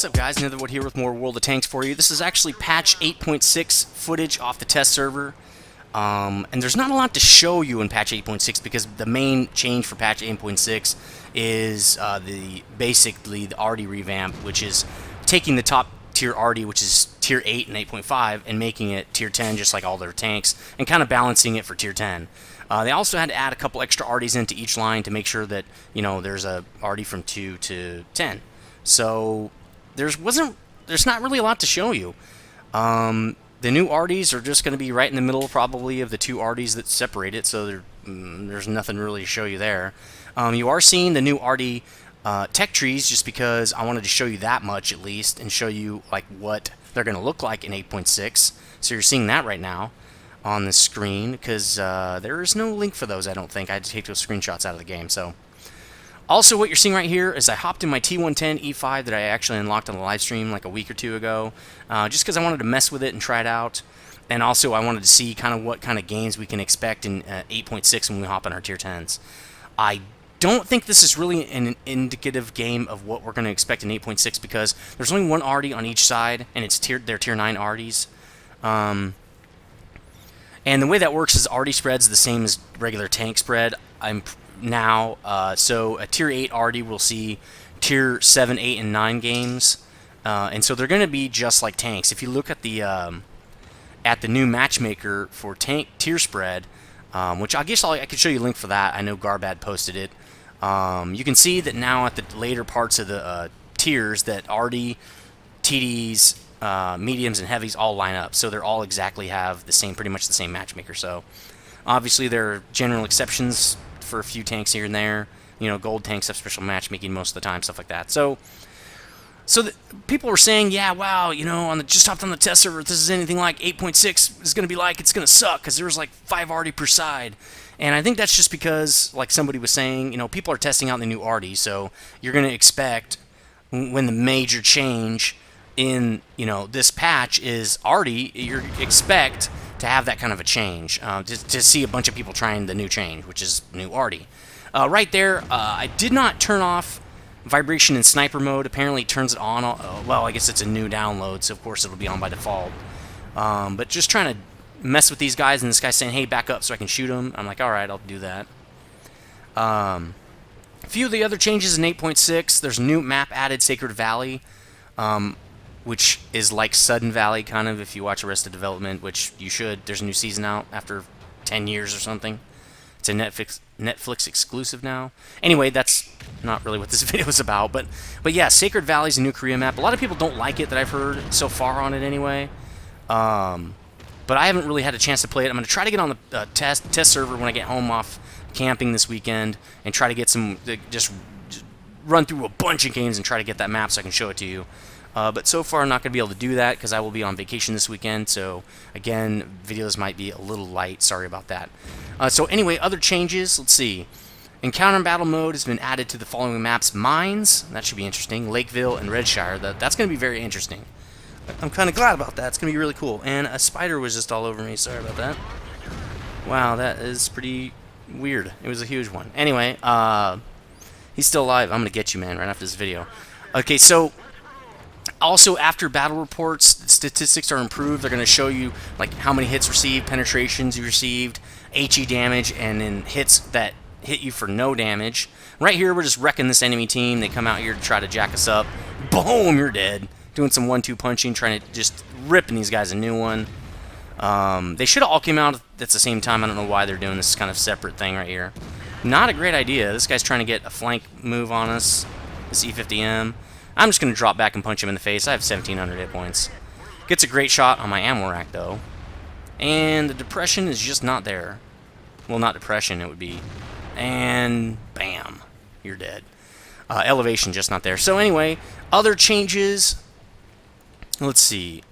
What's up, guys? Nethervvoid here with more World of Tanks for you. This is actually patch 8.6 footage off the test server. And there's not a lot to show you in patch 8.6 because the main change for patch 8.6 is basically the Arty revamp, which is taking the top tier Arty, which is tier 8 and 8.5, and making it tier 10 just like all their tanks, and kind of balancing it for tier 10. They also had to add a couple extra Arties into each line to make sure that, you know, there's a Arty from 2 to 10. So there's not really a lot to show you. The new Arties are just going to be right in the middle, probably, of the two Arties that separate it, so there's nothing really to show you there. You are seeing the new Arty tech trees just because I wanted to show you that much at least, and show you like what they're going to look like in 8.6. So you're seeing that right now on the screen, because there is no link for those, I don't think. I had to take those screenshots out of the game. So also, what you're seeing right here is I hopped in my T110 E5 that I actually unlocked on the live stream like a week or two ago, just because I wanted to mess with it and try it out. And also, I wanted to see kind of what kind of gains we can expect in 8.6 when we hop on our tier 10s. I don't think this is really an indicative game of what we're going to expect in 8.6 because there's only one Arty on each side, and it's they're tier 9 Arties. And the way that works is Arty spread's the same as regular tank spread. So a tier 8 Arty will see tier 7, 8, and 9 games, and so they're going to be just like tanks. If you look at the new matchmaker for tank tier spread, which I guess I could show you a link for that. I know Garbad posted it. You can see that now at the later parts of the tiers that Arty, TDs, mediums, and heavies all line up, so they're all exactly have the same, pretty much the same matchmaker. So obviously there are general exceptions for a few tanks here and there. You know, gold tanks have special matchmaking most of the time, stuff like that. So people were saying, yeah, wow, you know, just hopped on the test server. If this is anything like 8.6 is going to be like, it's going to suck because there's like 5 Arty per side. And I think that's just because, like somebody was saying, you know, people are testing out the new Arty, so you're going to expect when the major change in, you know, this patch is Arty, you expect to have that kind of a change, to see a bunch of people trying the new change, which is new Arty. Right there, I did not turn off vibration in sniper mode. Apparently it turns it on. Well, I guess it's a new download, so of course it'll be on by default. But just trying to mess with these guys, and this guy's saying, hey, back up so I can shoot him. I'm like, alright, I'll do that. A few of the other changes in 8.6, there's a new map added, Sacred Valley, which is like Sudden Valley, kind of, if you watch Arrested Development, which you should. There's a new season out after 10 years or something. It's a Netflix exclusive now. Anyway, that's not really what this video is about, but yeah, Sacred Valley's a new Korea map. A lot of people don't like it that I've heard so far on it anyway. But I haven't really had a chance to play it. I'm going to try to get on the test server when I get home off camping this weekend and try to get just run through a bunch of games and try to get that map so I can show it to you. But so far I'm not going to be able to do that because I will be on vacation this weekend, so again, videos might be a little light. Sorry about that. So anyway, other changes, let's see. Encounter battle mode has been added to the following maps: Mines, that should be interesting, Lakeville, and Redshire. That's going to be very interesting. I'm kind of glad about that. It's going to be really cool. And a spider was just all over me. Sorry about that. Wow, that is pretty weird. It was a huge one. Anyway, he's still alive. I'm going to get you, man, right after this video. Okay, so also, after battle reports, statistics are improved. They're going to show you like how many hits received, penetrations you received, HE damage, and then hits that hit you for no damage. Right here, we're just wrecking this enemy team. They come out here to try to jack us up. Boom, you're dead. Doing some 1-2 punching, trying to just ripping these guys a new one. They should have all came out at the same time. I don't know why they're doing this kind of separate thing right here. Not a great idea. This guy's trying to get a flank move on us. This E50M. I'm just going to drop back and punch him in the face. I have 1,700 hit points. Gets a great shot on my ammo rack, though. And the depression is just not there. Well, not depression, it would be. And bam, you're dead. Elevation just not there. So anyway, other changes. Let's see.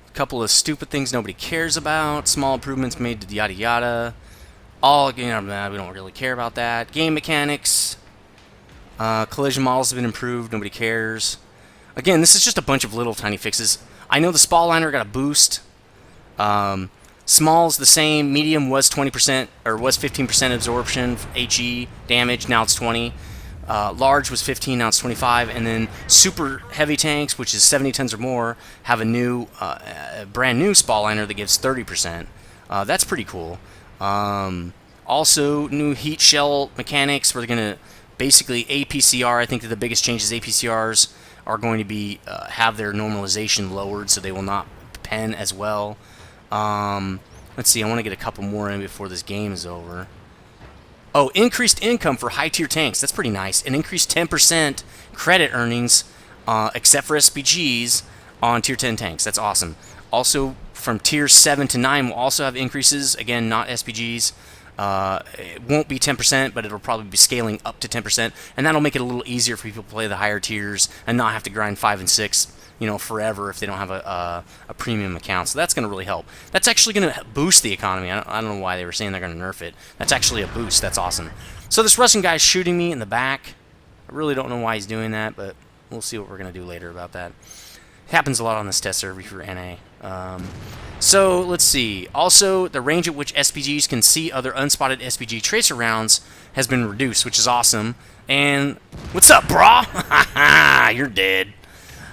A couple of stupid things nobody cares about. Small improvements made to yada yada. All, you know, we don't really care about that. Game mechanics. Collision models have been improved. Nobody cares. Again, this is just a bunch of little tiny fixes. I know the Spall Liner got a boost. Small's the same. Medium was 20% or was 15% absorption HE damage. Now it's 20. Large was 15, now it's 25, and then super heavy tanks, which is 70 tons or more, have a brand new spall liner that gives 30%. That's pretty cool. Also, new heat shell mechanics. We're going to basically APCR. I think that the biggest changes APCRs are going to be have their normalization lowered, so they will not pen as well. Let's see. I want to get a couple more in before this game is over. Oh, increased income for high-tier tanks. That's pretty nice. An increased 10% credit earnings, except for SPGs, on Tier 10 tanks. That's awesome. Also, from Tier 7 to 9, we'll also have increases. Again, not SPGs. It won't be 10%, but it'll probably be scaling up to 10%, and that'll make it a little easier for people to play the higher tiers and not have to grind 5 and 6, forever if they don't have a premium account. So that's going to really help. That's actually going to boost the economy. I don't know why they were saying they're going to nerf it. That's actually a boost. That's awesome. So this Russian guy's shooting me in the back. I really don't know why he's doing that, but we'll see what we're going to do later about that. It happens a lot on this test server for NA. So let's see. Also, the range at which SPGs can see other unspotted SPG tracer rounds has been reduced, which is awesome. And what's up, brah? You're dead.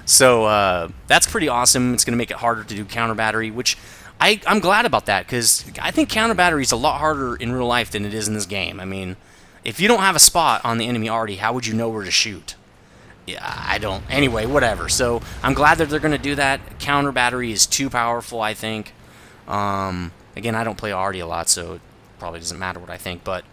So that's pretty awesome. It's going to make it harder to do counter battery, which I'm glad about that, because I think counter battery is a lot harder in real life than it is in this game. I mean, if you don't have a spot on the enemy Arty, how would you know where to shoot? Yeah, I don't. Anyway, whatever. So I'm glad that they're going to do that. Counter battery is too powerful, I think. Again, I don't play Arty a lot, so it probably doesn't matter what I think. But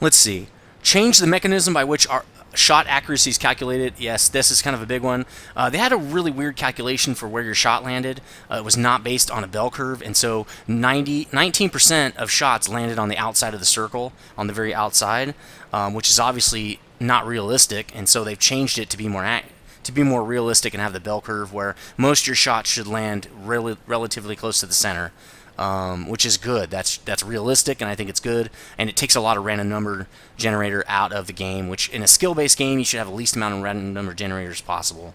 let's see. Change the mechanism by which our shot accuracy is calculated. Yes, this is kind of a big one. They had a really weird calculation for where your shot landed. It was not based on a bell curve, and so 19% of shots landed on the outside of the circle, on the very outside, which is obviously not realistic, and so they've changed it to be more realistic and have the bell curve where most of your shots should land relatively close to the center, which is good. That's realistic, and I think it's good, and it takes a lot of random number generator out of the game, which in a skill-based game you should have the least amount of random number generators possible,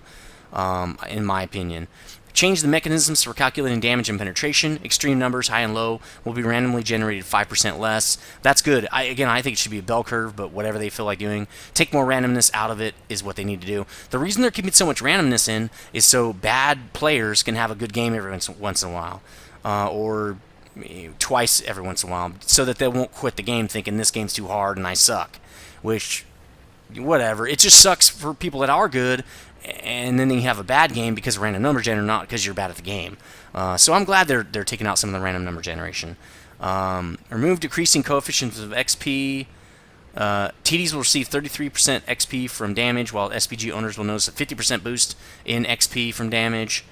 in my opinion. Change the mechanisms for calculating damage and penetration. Extreme numbers, high and low, will be randomly generated 5% less. That's good. Again, I think it should be a bell curve, but whatever they feel like doing. Take more randomness out of it is what they need to do. The reason they're keeping so much randomness in is so bad players can have a good game every once in a while. Or twice every once in a while, so that they won't quit the game thinking this game's too hard and I suck. Which, whatever. It just sucks for people that are good, and then you have a bad game because of random number generator, not because you're bad at the game. So I'm glad they're taking out some of the random number generation. Remove decreasing coefficients of XP. TDs will receive 33% XP from damage, while SPG owners will notice a 50% boost in XP from damage.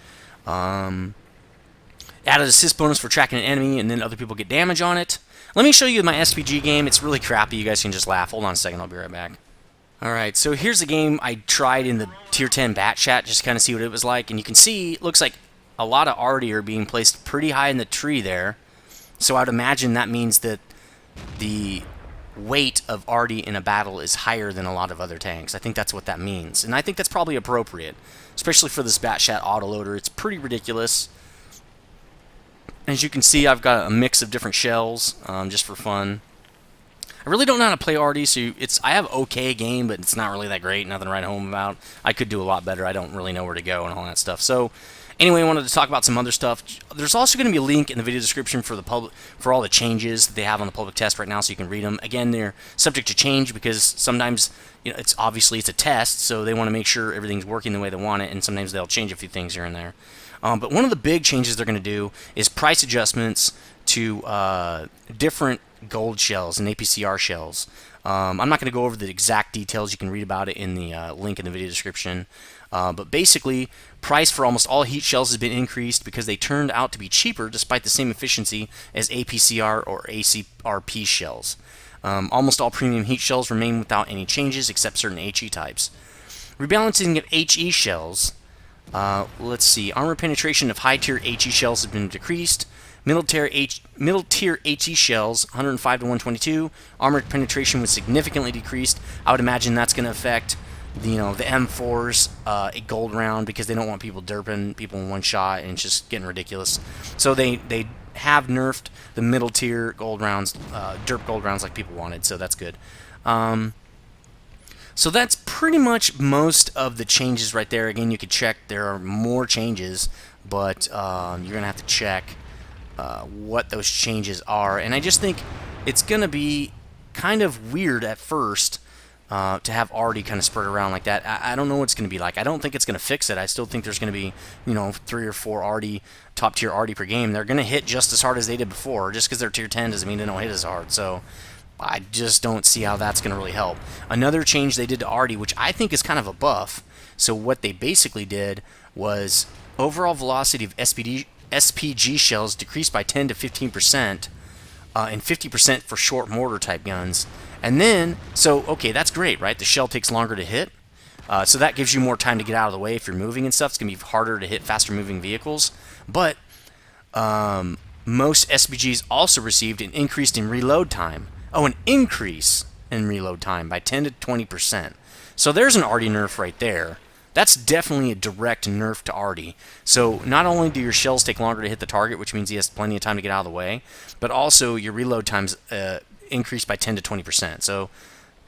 Added assist bonus for tracking an enemy, and then other people get damage on it. Let me show you my SPG game. It's really crappy. You guys can just laugh. Hold on a second. I'll be right back. Alright, so here's a game I tried in the Tier 10 bat chat, just to kind of see what it was like. And you can see, it looks like a lot of Arty are being placed pretty high in the tree there. So I'd imagine that means that the weight of Arty in a battle is higher than a lot of other tanks. I think that's what that means. And I think that's probably appropriate, especially for this bat chat autoloader. It's pretty ridiculous. As you can see, I've got a mix of different shells, just for fun. I really don't know how to play Arty, so I have okay game, but it's not really that great. Nothing to write home about. I could do a lot better. I don't really know where to go and all that stuff. So, anyway, I wanted to talk about some other stuff. There's also going to be a link in the video description for all the changes that they have on the public test right now, so you can read them. Again, they're subject to change because sometimes it's obviously a test, so they want to make sure everything's working the way they want it, and sometimes they'll change a few things here and there. But one of the big changes they're going to do is price adjustments to different gold shells and APCR shells. I'm not going to go over the exact details. You can read about it in the link in the video description. But basically, price for almost all heat shells has been increased because they turned out to be cheaper despite the same efficiency as APCR or ACRP shells. Almost all premium heat shells remain without any changes except certain HE types. Rebalancing of HE shells. Let's see. Armor penetration of high-tier HE shells has been decreased. Middle tier HE shells, 105 to 122. Armor penetration was significantly decreased. I would imagine that's going to affect the M4's a gold round because they don't want people derping people in one shot, and it's just getting ridiculous. So they have nerfed the middle tier gold rounds, derp gold rounds like people wanted. So that's good. So that's pretty much most of the changes right there. Again, you could check. There are more changes, but you're going to have to check what those changes are. And I just think it's going to be kind of weird at first to have Arty kind of spread around like that. I don't know what it's going to be like. I don't think it's going to fix it. I still think there's going to be, 3 or 4 Arty, top tier Arty per game. They're going to hit just as hard as they did before. Just because they're tier 10 doesn't mean they don't hit as hard. So I just don't see how that's going to really help. Another change they did to Arty, which I think is kind of a buff. So what they basically did was overall velocity of SPG shells decreased by 10 to 15%, and 50% for short mortar type guns. And then, okay, that's great, right? The shell takes longer to hit. So that gives you more time to get out of the way if you're moving and stuff. It's going to be harder to hit faster moving vehicles. But most SPGs also received an increase in reload time. Oh, an increase in reload time by 10 to 20%. So there's an Arty nerf right there. That's definitely a direct nerf to Arty. So not only do your shells take longer to hit the target, which means he has plenty of time to get out of the way, but also your reload times increased by 10 to 20%. So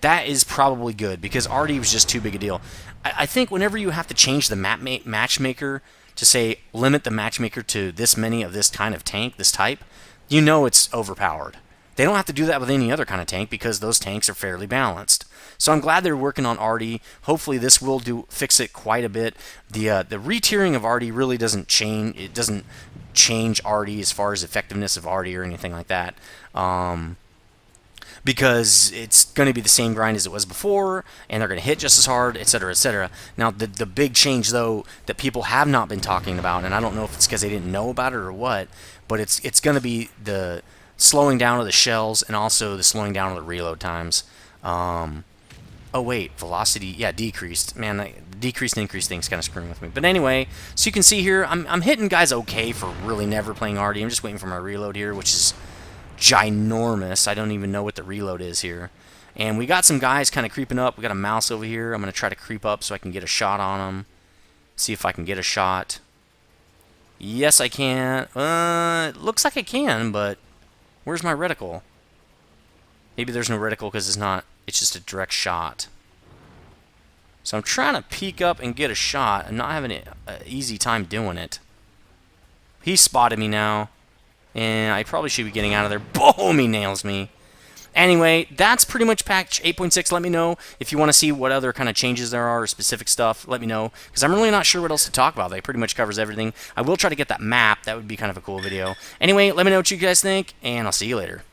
that is probably good because Arty was just too big a deal. I think whenever you have to change the matchmaker to say limit the matchmaker to this many of this kind of tank, this type, you know it's overpowered. They don't have to do that with any other kind of tank because those tanks are fairly balanced. So I'm glad they're working on Arty. Hopefully this will fix it quite a bit. The re-tiering of Arty really doesn't change. It doesn't change Arty as far as effectiveness of Arty or anything like that. Because it's going to be the same grind as it was before, and they're going to hit just as hard, etc., etc. Now, the big change, though, that people have not been talking about, and I don't know if it's because they didn't know about it or what, but it's going to be the slowing down of the shells and also the slowing down of the reload times. Oh, wait, velocity, yeah, decreased. Man, the decreased and increased thing's kind of screwing with me. But anyway, so you can see here, I'm hitting guys okay for really never playing Arty. I'm just waiting for my reload here, which is ginormous. I don't even know what the reload is here. And we got some guys kind of creeping up. We got a mouse over here. I'm going to try to creep up so I can get a shot on them. See if I can get a shot. Yes, I can. It looks like I can, but where's my reticle? Maybe there's no reticle because it's just a direct shot. So I'm trying to peek up and get a shot. I'm not having an easy time doing it. He spotted me now. And I probably should be getting out of there. Boom! He nails me. Anyway, that's pretty much patch 8.6. Let me know if you want to see what other kind of changes there are or specific stuff. Let me know. Because I'm really not sure what else to talk about. That pretty much covers everything. I will try to get that map. That would be kind of a cool video. Anyway, let me know what you guys think. And I'll see you later.